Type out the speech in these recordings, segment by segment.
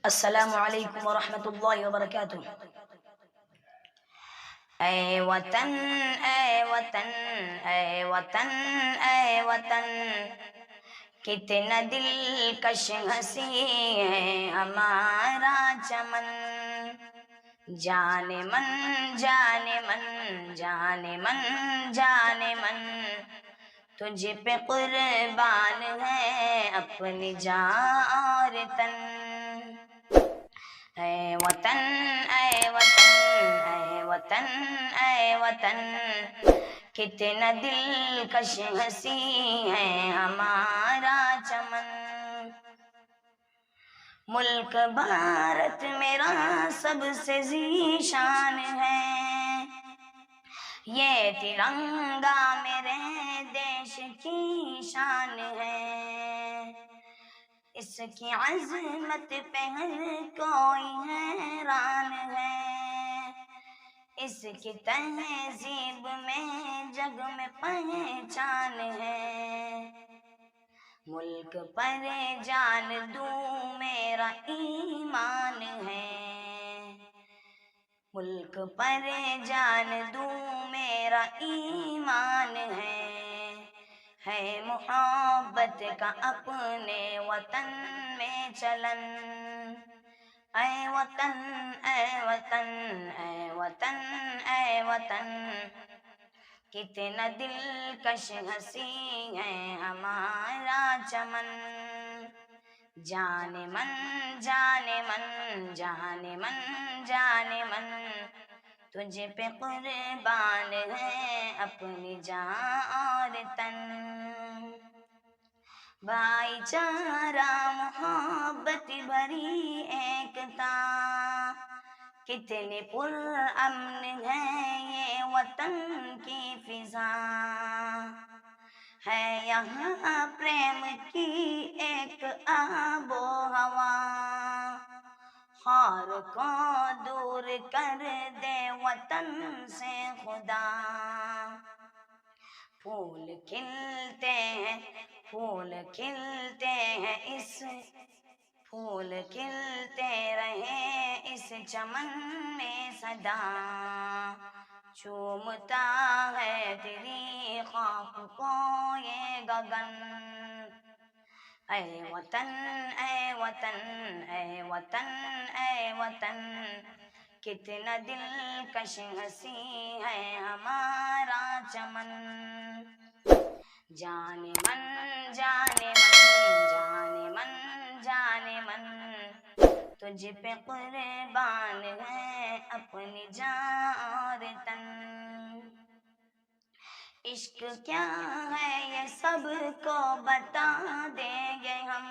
السلام علیکم ورحمۃ اللہ وبرکاتہ۔ اے وطن اے وطن اے وطن اے وطن، کتنا دلکش ہنسی ہے ہمارا چمن، جان من جان من جان من جان من، تجھ پہ قربان ہے اپنی جان اور تن۔ اے وطن اے وطن اے وطن اے وطن، کتنا دلکش ہنسی ہے ہمارا چمن، ملک بھارت میرا سب سے ذیشان ہے، یہ ترنگا میرے دیش کی شان ہے، اس کی عظمت پہ ہر کوئی حیران ہے، اس کی تہذیب میں جگ میں پہچان ہے، ملک پر جان دوں میرا ایمان ہے، ملک پر جان دوں میرا ایمان ہے محبت کا اپنے وطن میں چلن، اے وطن اے وطن اے وطن اے وطن، کتنا دلکش ہنسی ہے ہمارا چمن، جان من جان من جان من جان من، تجھ پہ قربان ہے اپنی جان اور تن، بھائی چارہ محبت بھری ایکتا، کتنی پرامن ہے یہ وطن کی فضا، ہے یہاں پریم کی ایک آب و ہوا، خار کو دور کر دے وطن سے خدا، پھول کھلتے ہیں پھول کھلتے ہیں پھول کھلتے رہے اس چمن میں سدا، چومتا ہے تیری خاک کو یہ گگن، اے وطن اے وطن اے وطن اے وطن، کتنا دلکش ہنسی ہے ہمارا چمن، جان من جان من جان من جان من، تجھ پہ قربان ہے اپنی جان اور تن، عشق کیا ہے یہ سب کو بتا دیں گے ہم،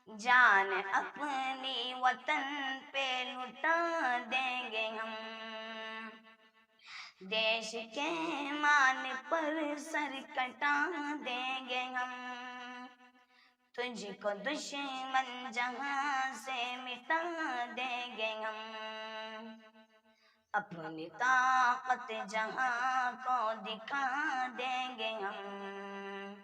جان اپنی وطن پہ لٹا دیں گے ہم، دیش کے مان پر سر کٹا دیں گے ہم، تجھ کو دشمن جہاں سے مٹا دیں گے ہم، اپنی طاقت جہاں کو دکھا دیں گے ہم،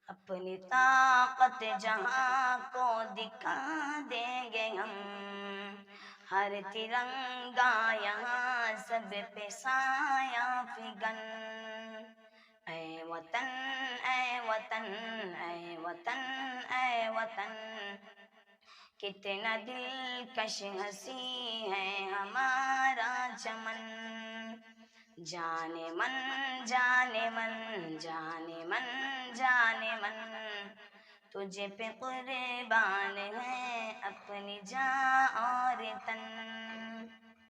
اپنی طاقت جہاں کو دکھا دیں گے ہم، ہر ترنگا یہاں سب پہ سایہ فگن، اے وطن اے وطن اے وطن اے وطن، کتنا دلکش ہنسی ہے ہمارا چمن، جان من جان من جان من جان من، تجھ پہ قربان ہے اپنی جان اور تن۔